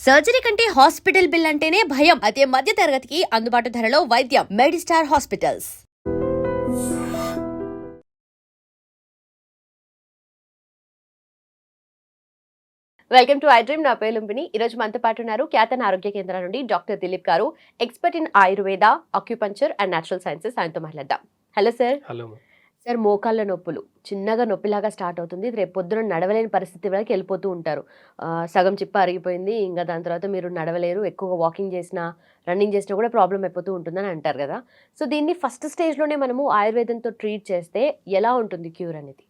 Surgery కంటే hospital bill అంటేనే భయం. అదే మధ్య తరగతికి అందుబాటు ధరలో వైద్యం. Medistar hospitals. Welcome to I dream. నా పేరు లుంబిని. ఈరోజు మనతో పాటు ఉన్నారు ఖ్యాతన ఆరోగ్య కేంద్రం నుండి డాక్టర్ దిలీప్ గారు, expert in Ayurveda, acupuncture and natural sciences. ఆయనతో మాట్లాడదాం. Hello sir. హలో సార్, మోకాళ్ళ నొప్పులు చిన్నగా నొప్పిలాగా స్టార్ట్ అవుతుంది. రేపు పొద్దున నడవలేని పరిస్థితి వరకు వెళ్ళిపోతూ ఉంటారు. సగం చిప్ప అరిగిపోయింది, ఇంకా దాని తర్వాత మీరు నడవలేరు, ఎక్కువగా వాకింగ్ చేసినా రన్నింగ్ చేసినా కూడా ప్రాబ్లం అయిపోతూ ఉంటుందని అంటారు కదా. సో దీన్ని ఫస్ట్ స్టేజ్లోనే మనము ఆయుర్వేదంతో ట్రీట్ చేస్తే ఎలా ఉంటుంది క్యూర్ అనేది?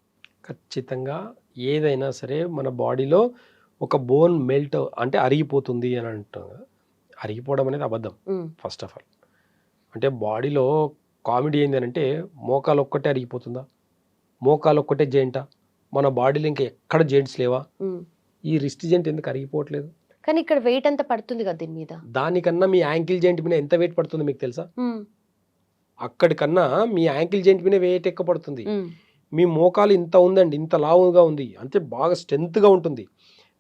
ఖచ్చితంగా ఏదైనా సరే మన బాడీలో ఒక బోన్ మెల్ట్ అంటే అరిగిపోతుంది అని అంటాం కదా. అరిగిపోవడం అనేది అబద్ధం. ఫస్ట్ ఆఫ్ ఆల్ అంటే బాడీలో కామెడీ ఏంటి అంటే మోకాలు ఒక్కటే అరిగిపోతుందా, మోకాలు ఒక్కటే జాయింటా, మన బాడీలో ఇంకా ఎక్కడ జాయింట్స్ లేవా? ఈ రిస్ట్ జాయింట్ ఎందుకు అరిగిపోవట్లేదు? కానీ ఇక్కడ వెయిట్ అంతా పడుతుంది కదా దీని మీద. దానికన్నా మీ యాంకిల్ జాయింట్ మీద ఎంత వెయిట్ పడుతుంది మీకు తెలుసా? అక్కడికన్నా మీ యాంకిల్ జాయింట్ మీద వెయిట్ ఎక్కువ పడుతుంది. మీ మోకాలు ఇంత ఉందండి, ఇంత లావుగా ఉంది, అంటే బాగా స్ట్రెంత్గా ఉంటుంది.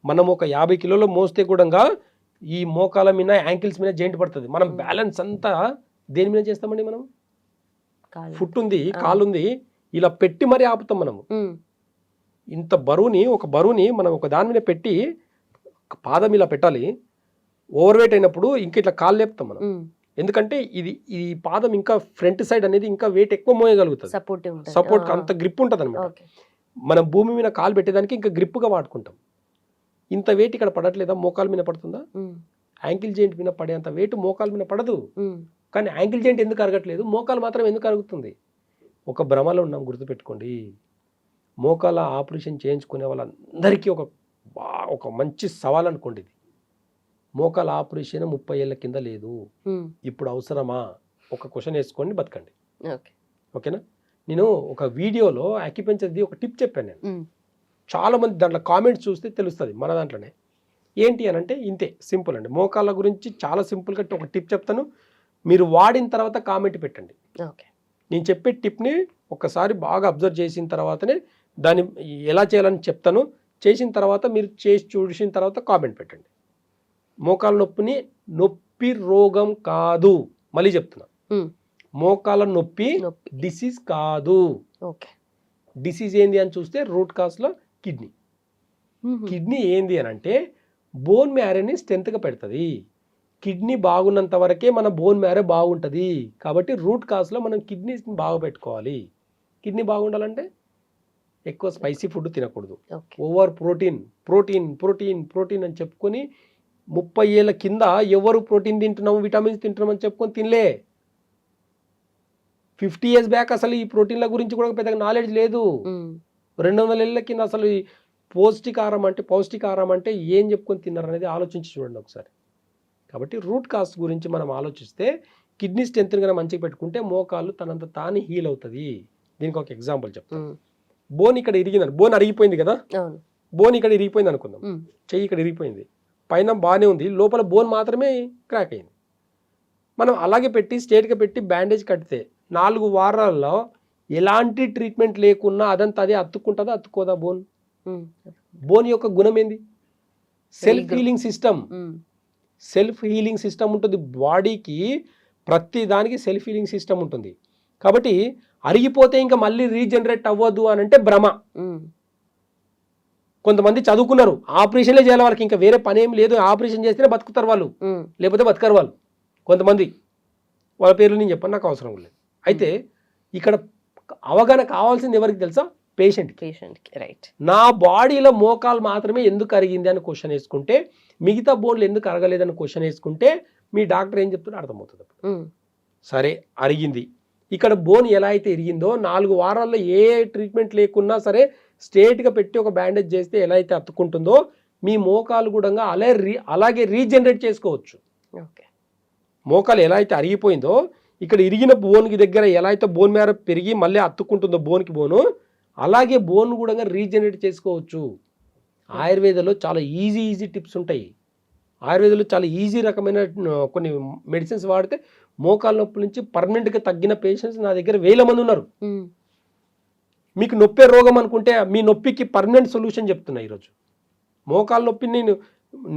మనం ఒక 50 కిలోలు మోస్తే కూడా ఈ మోకాల మీద యాంకిల్స్ మీద జాయింట్ పడుతుంది. మనం బ్యాలెన్స్ అంతా దేని మీద చేస్తామండి? మనం ఫుట్ ఉంది, కాలు ఉంది, ఇలా పెట్టి మరీ ఆపుతాం మనము. ఇంత బరువుని, ఒక బరువుని మనం ఒక దాని మీద పెట్టి పాదం ఇలా పెట్టాలి. ఓవర్ వెయిట్ అయినప్పుడు ఇంక ఇట్లా కాలు లేపుతాం మనం. ఎందుకంటే ఈ పాదం ఇంకా ఫ్రంట్ సైడ్ అనేది ఇంకా వెయిట్ ఎక్కువ మోయగలుగుతుంది. సపోర్ట్ అంత గ్రిప్ ఉంటుంది అనమాట. మనం భూమి మీద కాలు పెట్టేదానికి ఇంకా గ్రిప్గా వాడుకుంటాం. ఇంత వెయిట్ ఇక్కడ పడట్లేదా? మోకాల మీద పడుతుందా? యాంకిల్ జాయింట్ మీద పడేంత వెయిట్ మోకాల మీద పడదు. కానీ యాంకిల్ జాయింట్ ఎందుకు అరగట్లేదు, మోకాలు మాత్రం ఎందుకు అరుగుతుంది? ఒక భ్రమలో ఉన్నాం, గుర్తుపెట్టుకోండి. మోకాల ఆపరేషన్ చేయించుకునే వాళ్ళందరికీ ఒక మంచి సవాల్ అనుకోండి ఇది. మోకాల ఆపరేషన్ 30 ఏళ్ళ కింద లేదు, ఇప్పుడు అవసరమా? ఒక క్వశ్చన్ వేసుకోండి, బతకండి. ఓకేనా? నేను ఒక వీడియోలో అక్యుపంచర్ది ఒక టిప్ చెప్పాను నేను. చాలా మంది దాంట్లో కామెంట్స్ చూస్తే తెలుస్తుంది మన దాంట్లోనే. ఏంటి అని అంటే ఇంతే సింపుల్ అండి. మోకాళ్ళ గురించి చాలా సింపుల్గా ఒక టిప్ చెప్తాను, మీరు వాడిన తర్వాత కామెంట్ పెట్టండి. నేను చెప్పే టిప్ని ఒకసారి బాగా అబ్జర్వ్ చేసిన తర్వాతనే దాన్ని ఎలా చేయాలని చెప్తాను. చేసిన తర్వాత మీరు చేసి చూసిన తర్వాత కామెంట్ పెట్టండి. మోకాళ్ళ నొప్పిని నొప్పి రోగం కాదు, మళ్ళీ చెప్తున్నా, మోకాళ్ళ నొప్పి డిసీజ్ కాదు. డిసీజ్ ఏంది అని చూస్తే రూట్ కాజ్లో కిడ్నీ. కిడ్నీ ఏంది అని అంటే బోన్ మ్యారోని స్ట్రెంత్గా పెడుతుంది. కిడ్నీ బాగున్నంత వరకే మన బోన్ మ్యారో బాగుంటుంది. కాబట్టి రూట్ కాజ్లో మనం కిడ్నీస్ని బాగా పెట్టుకోవాలి. కిడ్నీ బాగుండాలంటే ఎక్కువ స్పైసీ ఫుడ్ తినకూడదు. Over protein protein protein protein అని చెప్పుకొని 30 ఏళ్ళ కింద ఎవరు ప్రోటీన్ తింటున్నాము, విటమిన్స్ తింటున్నాం అని చెప్పుకొని తినలే. 50 years బ్యాక్ అసలు ఈ ప్రోటీన్ల గురించి కూడా పెద్దగా నాలెడ్జ్ లేదు. 200 ఏళ్ళ కింద అసలు ఈ పౌష్టికాహారం అంటే ఏం చెప్పుకొని తిన్నారు అనేది ఆలోచించి చూడండి ఒకసారి. కాబట్టి రూట్ కాజ్ గురించి మనం ఆలోచిస్తే కిడ్నీ స్ట్రెంత్ కన్నా మంచిగా పెట్టుకుంటే మోకాళ్ళు తనంత తాను హీల్ అవుతుంది. దీనికి ఒక ఎగ్జాంపుల్ చెప్తాను. బోన్ ఇక్కడ ఇరిగిందని, బోన్ అరిగిపోయింది కదా, బోన్ ఇక్కడ ఇరిగిపోయింది అనుకుందాం. చెయ్యి ఇక్కడ ఇరిగిపోయింది, పైన బాగానే ఉంది, లోపల బోన్ మాత్రమే క్రాక్ అయింది. మనం అలాగే పెట్టి స్ట్రేట్గా పెట్టి బ్యాండేజ్ కడితే 4 వారాల్లో ఎలాంటి ట్రీట్మెంట్ లేకున్నా అదంతా అదే అతుక్కుంటుందా, అతుక్కోదా? బోన్ యొక్క గుణం ఏంది? Self healing system. Self healing system ఉంటుంది బాడీకి. ప్రతి దానికి సెల్ఫ్ హీలింగ్ సిస్టమ్ ఉంటుంది. కాబట్టి అరిగిపోతే ఇంకా మళ్ళీ రీజనరేట్ అవ్వదు అని అంటే భ్రమ. కొంతమంది చదువుకున్నారు, ఆపరేషన్లే చేయాలి, వాళ్ళకి ఇంకా వేరే పని ఏం లేదు, ఆపరేషన్ చేస్తేనే బతుకుతారు వాళ్ళు, లేకపోతే బతకరు వాళ్ళు. కొంతమంది వాళ్ళ పేర్లు నేను చెప్పను, నాకు అవసరం లేదు. అయితే ఇక్కడ అవగాహన కావాల్సింది ఎవరికి తెలుసా? పేషెంట్కి. రైట్. నా బాడీలో మోకాలు మాత్రమే ఎందుకు అరిగింది అని క్వశ్చన్ వేసుకుంటే, మిగతా బోన్లు ఎందుకు అరగలేదని క్వశ్చన్ వేసుకుంటే మీ డాక్టర్ ఏం చెప్తుందో అర్థమవుతుంది. సరే, అరిగింది. ఇక్కడ బోన్ ఎలా అయితే ఇరిగిందో 4 వారాల్లో ఏ ట్రీట్మెంట్ లేకున్నా సరే స్ట్రేట్గా పెట్టి ఒక బ్యాండేజ్ చేస్తే ఎలా అయితే అతుక్కుంటుందో మీ మోకాలు కూడా అలాగే రీజనరేట్ చేసుకోవచ్చు. మోకాలు ఎలా అయితే అరిగిపోయిందో ఇక్కడ ఇరిగిన బోన్కి దగ్గర ఎలా అయితే బోన్ మ్యారో పెరిగి మళ్ళీ అతుక్కుంటుందో బోన్కి బోను, అలాగే బోన్ కూడా రీజనరేట్ చేసుకోవచ్చు. ఆయుర్వేదంలో చాలా ఈజీ టిప్స్ ఉంటాయి. ఆయుర్వేదంలో చాలా ఈజీ రకమైన కొన్ని మెడిసిన్స్ వాడితే మోకాల నొప్పి నుంచి పర్మనెంట్గా తగ్గిన పేషెంట్స్ నా దగ్గర 1000 మంది ఉన్నారు. మీకు నొప్పే రోగం అనుకుంటే మీ నొప్పికి పర్మనెంట్ సొల్యూషన్ చెప్తున్నా ఈరోజు. మోకాల నొప్పిని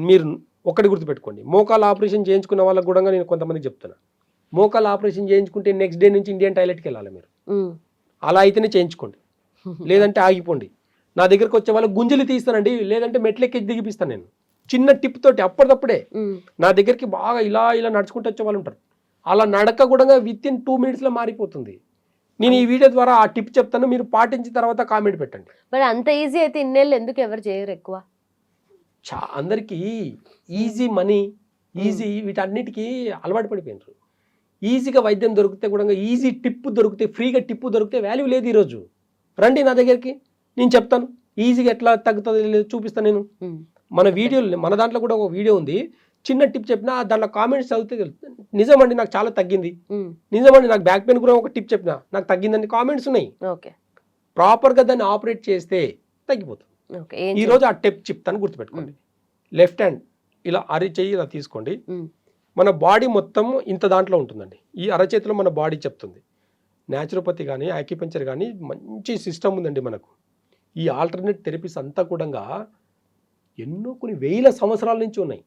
మీరు ఒకటి గుర్తుపెట్టుకోండి, మోకాలు ఆపరేషన్ చేయించుకున్న వాళ్ళకి కూడా నేను కొంతమందికి చెప్తున్నా, మోకాలు ఆపరేషన్ చేయించుకుంటే నెక్స్ట్ డే నుంచి ఇండియన్ టాయిలెట్కి వెళ్ళాలి మీరు. అలా అయితేనే చేయించుకోండి, లేదంటే ఆగిపోండి. నా దగ్గరకు వచ్చే వాళ్ళకి గుంజలు తీస్తానండి, లేదంటే మెట్లెక్కి దిగిపిస్తాను నేను చిన్న టిప్ తోటి. అప్పటికప్పుడే నా దగ్గరికి బాగా ఇలా ఇలా నడుచుకుంటూ వచ్చే వాళ్ళు ఉంటారు. అలా నడక కూడా విత్ ఇన్ 2 minutesలో మారిపోతుంది. నేను ఈ వీడియో ద్వారా ఆ టిప్ చెప్తాను, మీరు పాటించిన తర్వాత కామెంట్ పెట్టండి. మరి అంత ఈజీ అయితే ఇన్నేళ్ళు ఎందుకు ఎవరు చేయరు ఎక్కువ? అందరికీ ఈజీ మనీ, ఈజీ వీటన్నిటికీ అలవాటు పడిపోయినారు. ఈజీగా వైద్యం దొరికితే కూడా, ఈజీ టిప్ దొరికితే, ఫ్రీగా టిప్ దొరికితే వాల్యూ లేదు ఈరోజు. రండి నా దగ్గరికి, నేను చెప్తాను ఈజీగా ఎట్లా తగ్గుతుంది లేదు చూపిస్తాను నేను. మన వీడియోలు, మన దాంట్లో కూడా ఒక వీడియో ఉంది, చిన్న టిప్ చెప్పినా దాంట్లో కామెంట్స్ చదివితే తెలుస్తుంది. నిజమండి నాకు చాలా తగ్గింది, నిజమండి నాకు బ్యాక్ పెయిన్ కూడా ఒక టిప్ చెప్పినా నాకు తగ్గిందని కామెంట్స్ ఉన్నాయి. ప్రాపర్గా దాన్ని ఆపరేట్ చేస్తే తగ్గిపోతుంది. ఈ రోజు ఆ టిప్ చెప్తాను, గుర్తుపెట్టుకోండి. లెఫ్ట్ హ్యాండ్ ఇలా అరచేయి ఇలా తీసుకోండి. మన బాడీ మొత్తం ఇంత దాంట్లో ఉంటుందండి. ఈ అరచేతిలో మన బాడీ చెప్తుంది. న్యాచురోపతి కానీ యాక్యుపంక్చర్ కానీ మంచి సిస్టమ్ ఉందండి మనకు. ఈ ఆల్టర్నేట్ థెరపీస్ అంతా కూడా ఎన్నో కొన్ని వేల సంవత్సరాల నుంచి ఉన్నాయి,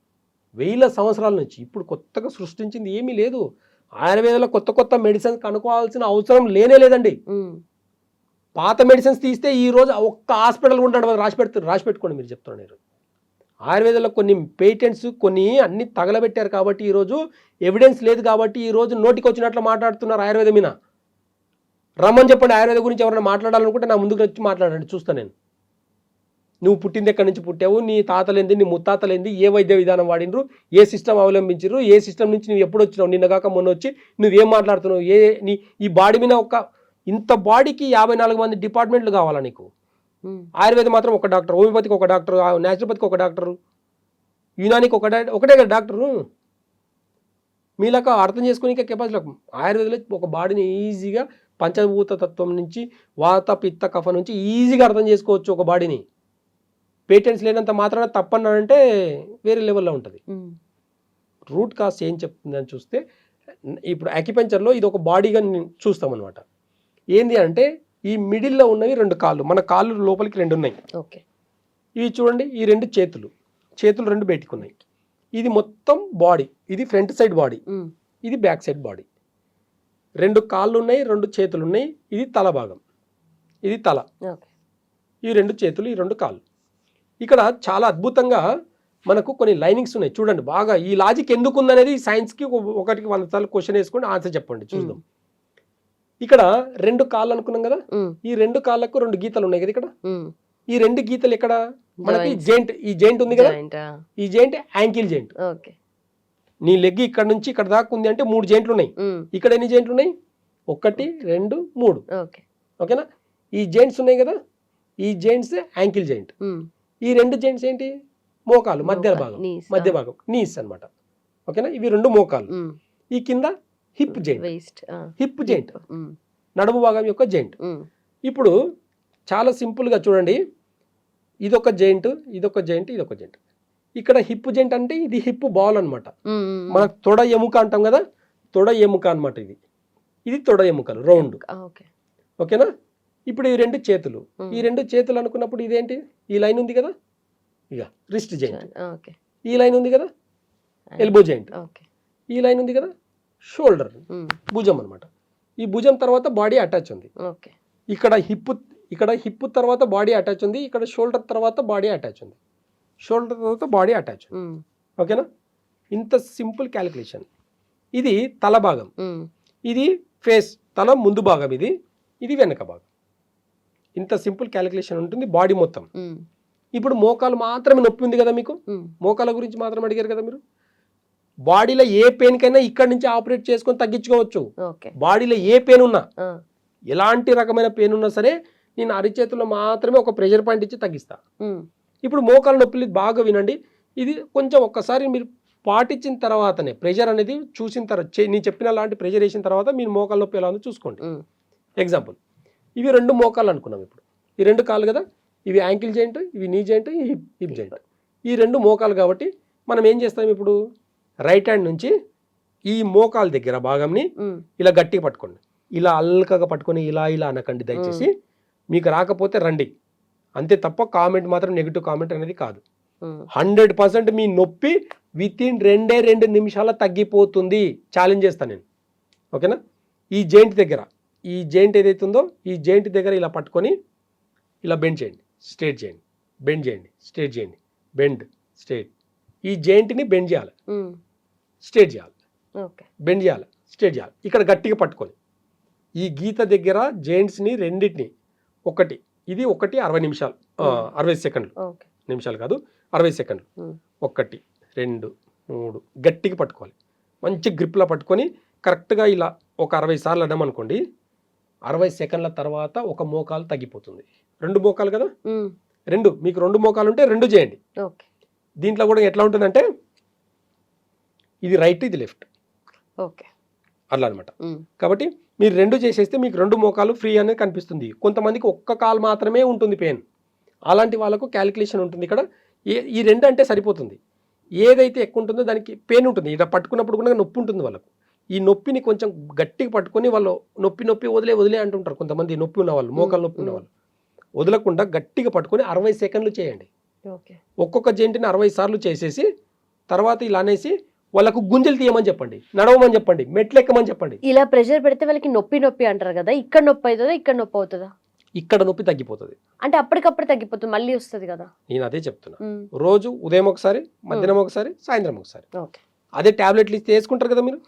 వేల సంవత్సరాల నుంచి. ఇప్పుడు కొత్తగా సృష్టించింది ఏమీ లేదు. ఆయుర్వేదంలో కొత్త కొత్త మెడిసిన్స్ కనుక్కోవాల్సిన అవసరం లేనే లేదండి. పాత మెడిసిన్స్ తీస్తే ఈ రోజు ఒక్క హాస్పిటల్ ఉండడం రాసి పెట్టుకోండి మీరు చెప్తున్నాను. ఆయుర్వేదంలో కొన్ని పేటెంట్స్ కొన్ని అన్ని తగలబెట్టారు కాబట్టి ఈరోజు ఎవిడెన్స్ లేదు కాబట్టి ఈరోజు నోటికి వచ్చినట్లు మాట్లాడుతున్నారు ఆయుర్వేదం మీద. రమ్మని చెప్పండి, ఆయుర్వేదం గురించి ఎవరైనా మాట్లాడాలనుకుంటే నా ముందుకు వచ్చి మాట్లాడండి, చూస్తాను నేను. నువ్వు పుట్టింది ఎక్కడి నుంచి పుట్టావు, నీ తాతలేంది, నీ ముత్తాతలేంది, ఏ వైద్య విధానం వాడినరు, ఏ సిస్టమ్ అవలంబించరు, ఏ సిస్టమ్ నుంచి నువ్వు ఎప్పుడు వచ్చినావు, నిన్నగాక మొన్న వచ్చి నువ్వేం మాట్లాడుతున్నావు, ఈ బాడీ మీద ఇంత బాడీకి 54 మంది డిపార్ట్మెంట్లు కావాలా నీకు? ఆయుర్వేదం మాత్రం ఒక డాక్టర్, హోమియోపతికి ఒక డాక్టర్, న్యాచురోపతికి ఒక డాక్టరు, యునానికి ఒకటే కదా డాక్టరు. మీలాగా అర్థం చేసుకునే కెపాసిటీ. ఆయుర్వేదంలో ఒక బాడీని ఈజీగా పంచభూత తత్వం నుంచి, వాత పిత్త కఫ నుంచి ఈజీగా అర్థం చేసుకోవచ్చు ఒక బాడీని. పేటెంట్స్ లేనంత మాత్రాన తప్పన్నానంటే వేరే లెవెల్లో ఉంటుంది. రూట్ కాజ్ ఏం చెప్తుందని చూస్తే, ఇప్పుడు యాక్యుపంక్చర్లో ఇది ఒక బాడీగా చూస్తాం అనమాట. ఏంది అంటే ఈ మిడిల్లో ఉన్నవి 2 కాళ్ళు, మన కాళ్ళు లోపలికి 2 ఉన్నాయి. ఇవి చూడండి, ఈ 2 చేతులు 2 బయటికి ఉన్నాయి. ఇది మొత్తం బాడీ, ఇది ఫ్రంట్ సైడ్ బాడీ, ఇది బ్యాక్ సైడ్ బాడీ. 2 కాళ్ళు ఉన్నాయి, 2 చేతులు ఉన్నాయి. ఇది తల భాగం, ఇది తల. ఈ 2 చేతులు, ఈ 2 కాళ్ళు. ఇక్కడ చాలా అద్భుతంగా మనకు కొన్ని లైనింగ్స్ ఉన్నాయి చూడండి. బాగా ఈ లాజిక్ ఎందుకు ఉందనేది సైన్స్కి ఒకటికి 100 సార్లు క్వశ్చన్ వేసుకొని ఆన్సర్ చెప్పండి, చూద్దాం. ఇక్కడ 2 కాళ్ళు అనుకున్నాం కదా, ఈ 2 కాళ్ళకు 2 గీతలు ఉన్నాయి కదా ఇక్కడ. ఈ 2 గీతలు ఎక్కడ మనకి జెయింట్, ఈ జెయింట్ ఉంది కదా, ఈ జెయింట్ యాంకిల్ జెయింట్. నీ లెగ్ ఇక్కడ నుంచి ఇక్కడ దాకా ఉంది అంటే 3 జెయింట్లు ఉన్నాయి. ఇక్కడ ఎన్ని జెయింట్లు ఉన్నాయి? 1 2 3. ఓకేనా? ఈ జెయింట్స్ ఉన్నాయి కదా, ఈ జెయింట్స్ యాంకిల్ జెయింట్. ఈ 2 జెయింట్స్ ఏంటి? మోకాలు, మధ్య భాగం నీస్ అన్నమాట. ఓకేనా? ఇవి 2 మోకాలు. ఈ కింద హిప్ జెయింట్, నడుము భాగం యొక్క జెయింట్. ఇప్పుడు చాలా సింపుల్గా చూడండి, ఇదొక జెయింట్, ఇదొక జెయింట్, ఇదొక జెయింట్. ఇక్కడ హిప్ జెయింట్ అంటే ఇది హిప్ బాల్ అనమాట. మన తొడ ఎముక అంటాం కదా, తొడ ఎముక అనమాట. ఇది తొడ ఎముకలు రౌండ్. ఓకేనా? ఇప్పుడు ఈ 2 చేతులు, ఈ 2 చేతులు అనుకున్నప్పుడు ఇదేంటి? ఈ లైన్ ఉంది కదా, ఇక రిస్ట్ జెయింట్. ఈ లైన్ ఉంది కదా, ఎల్బో జెయింట్. ఈ లైన్ ఉంది కదా, షోల్డర్, భుజం అనమాట. ఈ భుజం తర్వాత బాడీ అటాచ్ ఉంది. ఇక్కడ హిప్ తర్వాత బాడీ అటాచ్ ఉంది, ఇక్కడ షోల్డర్ తర్వాత బాడీ అటాచ్ ఉంది, షోల్డర్ తర్వాత బాడీ అటాచ్. ఓకేనా? ఇంత సింపుల్ క్యాలిక్యులేషన్. ఇది తల భాగం, ఇది ఫేస్, తల ముందు భాగం, ఇది వెనక భాగం. ఇంత సింపుల్ క్యాలిక్యులేషన్ ఉంటుంది బాడీ మొత్తం. ఇప్పుడు మోకాలు మాత్రమే నొప్పి ఉంది కదా మీకు, మోకాల గురించి మాత్రం అడిగారు కదా మీరు. బాడీలో ఏ పెయిన్ కైనా ఇక్కడ నుంచి ఆపరేట్ చేసుకొని తగ్గించుకోవచ్చు. బాడీలో ఏ పెయిన్ ఉన్నా, ఎలాంటి రకమైన పెయిన్ ఉన్నా సరే నేను అరిచేతుల్లో మాత్రమే ఒక ప్రెషర్ పాయింట్ ఇచ్చి తగ్గిస్తా. ఇప్పుడు మోకాల నొప్పులు బాగా వినండి. ఇది కొంచెం ఒక్కసారి మీరు పాటించిన తర్వాతనే ప్రెషర్ అనేది చూసిన తర్వాత, నేను చెప్పిన లాంటి ప్రెషర్ వేసిన తర్వాత మీరు మోకాల నొప్పి ఎలా ఉందో చూసుకోండి. ఎగ్జాంపుల్, ఇవి 2 మోకాలు అనుకున్నాం. ఇప్పుడు ఈ 2 కాళ్ళు కదా, ఇవి యాంకిల్ జెయింట్, ఇవి నీ జెయింట్, హిప్ జెయింట్. ఈ 2 మోకాలు కాబట్టి మనం ఏం చేస్తాం, ఇప్పుడు రైట్ హ్యాండ్ నుంచి ఈ మోకాల దగ్గర భాగంని ఇలా గట్టిగా పట్టుకోండి. ఇలా అల్కగా పట్టుకొని ఇలా ఇలా అనకండి దయచేసి. మీకు రాకపోతే రండి అంతే తప్ప కామెంట్ మాత్రం నెగిటివ్ కామెంట్ అనేది కాదు. 100% మీ నొప్పి వితిన్ 2 నిమిషాల తగ్గిపోతుంది. ఛాలెంజ్ చేస్తాను నేను, ఓకేనా? ఈ జాయింట్ దగ్గర, ఈ జాయింట్ ఏదైతే ఉందో ఈ జాయింట్ దగ్గర ఇలా పట్టుకొని ఇలా బెండ్ చేయండి, స్ట్రేట్ చేయండి, బెండ్ చేయండి, స్ట్రేట్ చేయండి, బెండ్, స్ట్రేట్. ఈ జాయింట్ని బెండ్ చేయాలి, స్ట్రేట్ చేయాలి, బెండ్ చేయాలి, స్ట్రేట్ చేయాలి. ఇక్కడ గట్టిగా పట్టుకొని ఈ గీత దగ్గర జాయింట్స్ని రెండింటిని ఒకటి 60 నిమిషాలు 60 సెకండ్లు, నిమిషాలు కాదు 60 సెకండ్లు, 1 2 3 గట్టిగా పట్టుకోవాలి. మంచి గ్రిప్లో పట్టుకొని కరెక్ట్గా ఇలా ఒక 60 సార్లు అన్నామనుకోండి, 60 సెకండ్ల తర్వాత ఒక మోకాలు తగ్గిపోతుంది. 2 మోకాలు కదా, 2 మీకు 2 మోకాలు ఉంటే 2 చేయండి. దీంట్లో కూడా ఎట్లా ఉంటుందంటే ఇది రైట్, ఇది లెఫ్ట్, అట్లా అనమాట. కాబట్టి మీరు 2 చేసేస్తే మీకు 2 మోకాలు ఫ్రీ అనేది కనిపిస్తుంది. కొంతమందికి ఒక్క కాలు మాత్రమే ఉంటుంది పెయిన్, అలాంటి వాళ్ళకు క్యాలిక్యులేషన్ ఉంటుంది. ఇక్కడ ఈ 2 అంటే సరిపోతుంది. ఏదైతే ఎక్కువ ఉంటుందో దానికి పెయిన్ ఉంటుంది, ఇలా పట్టుకున్నప్పుడు కూడా నొప్పి ఉంటుంది వాళ్ళకు. ఈ నొప్పిని కొంచెం గట్టిగా పట్టుకొని వాళ్ళు నొప్పి వదిలే అంటుంటారు కొంతమంది, నొప్పి ఉన్న వాళ్ళు, మోకాలు నొప్పి ఉన్న వాళ్ళు. వదలకుండా గట్టిగా పట్టుకొని 60 సెకండ్లు చేయండి. ఒక్కొక్క జెంట్ని 60 సార్లు చేసేసి తర్వాత ఇలా అనేసి వాళ్ళకు గుంజలు తీయమని చెప్పండి, నడవమని చెప్పండి, మెట్లు ఎక్కమని చెప్పండి. ఇలా ప్రెషర్ పెడితే వాళ్ళకి నొప్పి అంటారు కదా, ఇక్కడ నొప్పి అవుతుందా, ఇక్కడ నొప్పి అవుతుందా? ఇక్కడ నొప్పి తగ్గిపోతుంది. అంటే అప్పటికప్పుడు తగ్గిపోతుంది, మళ్ళీ వస్తుంది కదా? నేను అదే చెప్తున్నా. రోజు ఉదయం ఒకసారి, మధ్యాహ్నం ఒకసారి, సాయంత్రం ఒకసారి. అదే టాబ్లెట్లు ఇస్తే వేసుకుంటారు కదా మీరు,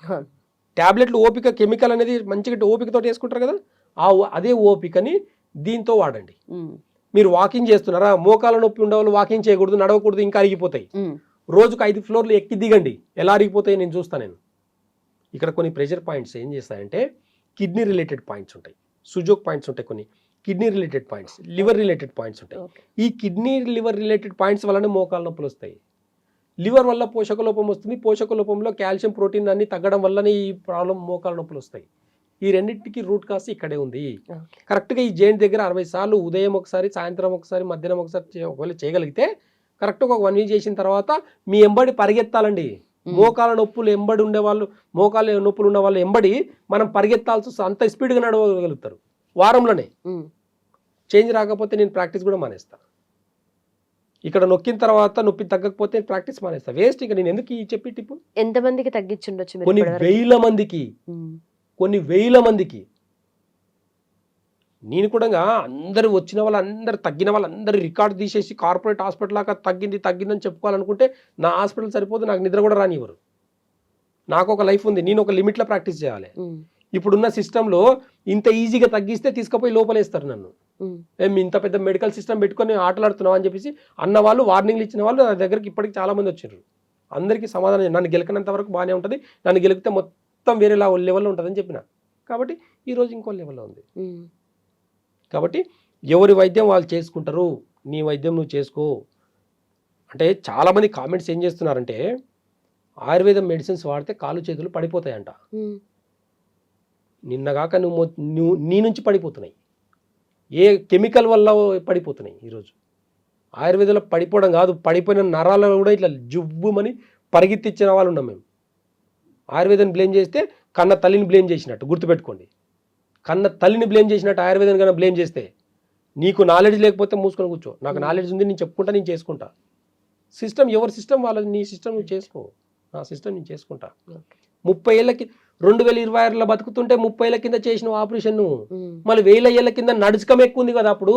టాబ్లెట్లు ఓపిక కెమికల్ అనేది మంచిగా ఓపికతో వేసుకుంటారు కదా, అదే ఓపికని దీంతో వాడండి. మీరు వాకింగ్ చేస్తున్నారా, మోకాల నొప్పి ఉండేవాళ్ళు వాకింగ్ చేయకూడదు, నడవకూడదు, ఇంకా అరిగిపోతాయి. రోజుకు 5 ఫ్లోర్లు ఎక్కి దిగండి, ఎలా అరిగిపోతాయి నేను చూస్తాను. ఇక్కడ కొన్ని ప్రెషర్ పాయింట్స్ ఏం చేస్తాయంటే కిడ్నీ రిలేటెడ్ పాయింట్స్ ఉంటాయి, సుజోక్ పాయింట్స్ ఉంటాయి, కొన్ని kidney related points, liver related points ఉంటాయి. ఈ కిడ్నీ లివర్ రిలేటెడ్ పాయింట్స్ వల్లనే మోకాల నొప్పులు వస్తాయి. లివర్ వల్ల పోషక లోపం వస్తుంది, పోషక లోపంలో కాల్షియం ప్రోటీన్ అన్ని తగ్గడం వల్లనే ఈ ప్రాబ్లం మోకాల నొప్పులు వస్తాయి. ఈ రెండింటికి రూట్ కాస్ ఇక్కడే ఉంది. కరెక్ట్గా ఈ జాయింట్ దగ్గర 60 సార్లు ఉదయం ఒకసారి, సాయంత్రం ఒకసారి, మధ్యాహ్నం ఒకసారి ఒకవేళ చేయగలిగితే కరెక్ట్గా ఒక 1 వీక్ చేసిన తర్వాత మీ ఎంబడి పరిగెత్తాలండి. మోకాల నొప్పులు ఎంబడి ఉండేవాళ్ళు, మోకాల నొప్పులు ఉన్న వాళ్ళు ఎంబడి మనం పరిగెత్తాల్సి అంత స్పీడ్గా నడవగలుగుతారు వారంలోనే. చేంజ్ రాకపోతే నేను ప్రాక్టీస్ కూడా మానేస్తాను. ఇక్కడ నొక్కిన తర్వాత నొప్పి తగ్గకపోతే ప్రాక్టీస్ మానేస్తా, వేస్ట్. ఇక నేను ఎందుకు ఈ చెప్పి టిప్పు? ఎంతమందికి తగ్గించుండొచ్చు? కొన్ని వేల మందికి. నేను కూడా అందరూ వచ్చిన వాళ్ళందరూ, తగ్గిన వాళ్ళందరూ రికార్డు తీసేసి కార్పొరేట్ హాస్పిటల్ లాగా తగ్గిందని చెప్పుకోవాలనుకుంటే నా హాస్పిటల్ సరిపోదు, నాకు నిద్ర కూడా రానివ్వరు. నాకు ఒక లైఫ్ ఉంది, నేను ఒక లిమిట్లో ప్రాక్టీస్ చేయాలి. ఇప్పుడున్న సిస్టంలో ఇంత ఈజీగా తగ్గిస్తే తీసుకుపోయి లోపలేస్తారు నన్ను. మేము ఇంత పెద్ద మెడికల్ సిస్టమ్ పెట్టుకొని ఆటలాడుతున్నాం అని చెప్పేసి అన్న వాళ్ళు, వార్నింగ్లు ఇచ్చిన వాళ్ళు నా దగ్గరికి ఇప్పటికి చాలా మంది వచ్చారు. అందరికీ సమాధానం, నన్ను గెలకనంత వరకు బాగానే ఉంటుంది, నన్ను గెలికితే మొత్తం వేరే లెవెల్లో ఉంటుందని చెప్పిన. కాబట్టి ఈరోజు ఇంకో లెవెల్లో ఉంది. కాబట్టి ఎవరి వైద్యం వాళ్ళు చేసుకుంటారు, నీ వైద్యం నువ్వు చేసుకో. అంటే చాలామంది కామెంట్స్ ఏం చేస్తున్నారంటే ఆయుర్వేదం మెడిసిన్స్ వాడితే కాళ్ళు చేతులు పడిపోతాయంట. నిన్నగాక నువ్వు నీ నుంచి పడిపోతున్నాయి, ఏ కెమికల్ వల్ల పడిపోతున్నాయి. ఈరోజు ఆయుర్వేదంలో పడిపోవడం కాదు, పడిపోయిన నరాలు కూడా ఇట్లా జుబ్బుమని పరిగెత్తిచ్చిన వాళ్ళు ఉన్నాం మేము. ఆయుర్వేదాన్ని బ్లేమ్ చేస్తే కన్న తల్లిని బ్లేమ్ చేసినట్టు గుర్తుపెట్టుకోండి. కన్న తల్లిని బ్లేమ్ చేసినట్టు ఆయుర్వేదాన్ని కన్నా బ్లేమ్ చేస్తే నీకు నాలెడ్జ్ లేకపోతే మూసుకొని కూర్చో. నాకు నాలెడ్జ్ ఉంది, నేను చెప్పుకుంటా, నేను చేసుకుంటా. సిస్టమ్ ఎవరి సిస్టమ్ వాళ్ళది, నీ సిస్టమ్ నువ్వు చేసుకో, నా సిస్టమ్ నేను చేసుకుంటా. 30 ఏళ్ళకి 2026లో బతుకుతుంటే 30 ఏళ్ళ కింద చేసిన ఆపరేషన్ మళ్ళీ 1000 ఏళ్ళ కింద నడుచుకం ఎక్కువ ఉంది కదా. అప్పుడు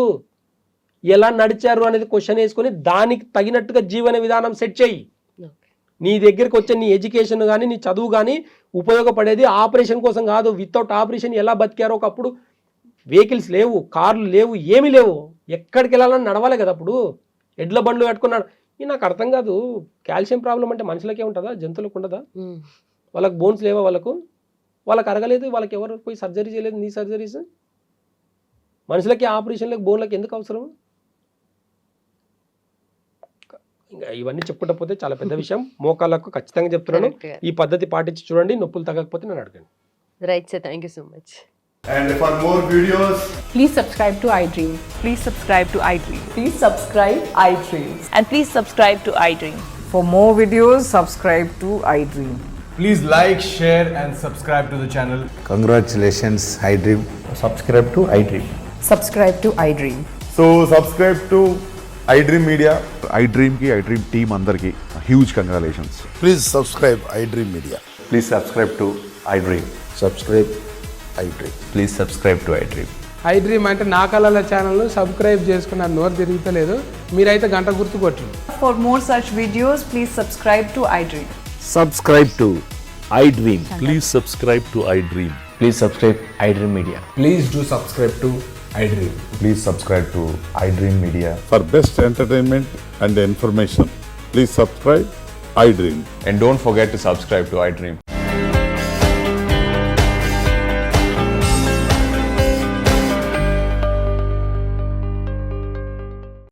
ఎలా నడిచారు అనేది క్వశ్చన్ వేసుకొని దానికి తగినట్టుగా జీవన విధానం సెట్ చేయి. నీ దగ్గరికి వచ్చే నీ ఎడ్యుకేషన్ కానీ, నీ చదువు కానీ ఉపయోగపడేది ఆపరేషన్ కోసం కాదు. వితౌట్ ఆపరేషన్ ఎలా బతికారో, ఒకప్పుడు వెహికల్స్ లేవు, కార్లు లేవు, ఏమీ లేవు, ఎక్కడికి వెళ్ళాలని నడవాలి కదా. అప్పుడు ఎడ్ల బండ్లు కట్టుకున్నాడు. నాకు అర్థం కాదు, కాల్షియం ప్రాబ్లం అంటే మనుషులకే ఉంటుందా, జంతువులకు ఉండదా? వాళ్ళకి బోన్స్ లేవా? వాళ్ళకి అరగలేదు, వాళ్ళకి ఎవరు పోయి సర్జరీ చేయలేదు. నీ సర్జరీస్ మనుషులకి ఆపరేషన్లకు, బోన్లకి ఎందుకు అవసరం? ఇంకా ఇవన్నీ చెప్పుకుంటా పోతే చాలా పెద్ద విషయం. మోకాళ్ళకు ఖచ్చితంగా చెప్తున్నాను, ఈ పద్ధతి పాటించి చూడండి, నొప్పులు తగ్గకపోతే నన్ను అడగండి. Right sir, thank you so much. And for more videos, please subscribe to iDream. Please subscribe to iDream. Please subscribe iDream. And please subscribe to iDream. For more videos, subscribe to iDream. please like, share and subscribe to the channel. Congratulations, iDream. Subscribe to iDream. Subscribe to iDream. So subscribe to iDream Media. iDream team అందరికి huge congratulations. Please subscribe iDream Media. Please subscribe to iDream. Subscribe iDream. Please subscribe to iDream. iDream అంటే నా కళల channel subscribe చేసుకున్న నోరు తిరుగుతలేదు, మీరైతే గంట గుర్తు కొట్టండి. For more such videos, please subscribe to iDream. Subscribe to iDream. Please subscribe to iDream. Please subscribe iDream Media. Please do subscribe to iDream. Please subscribe to iDream Media. For best entertainment and information, please subscribe iDream. And don't forget to subscribe to iDream.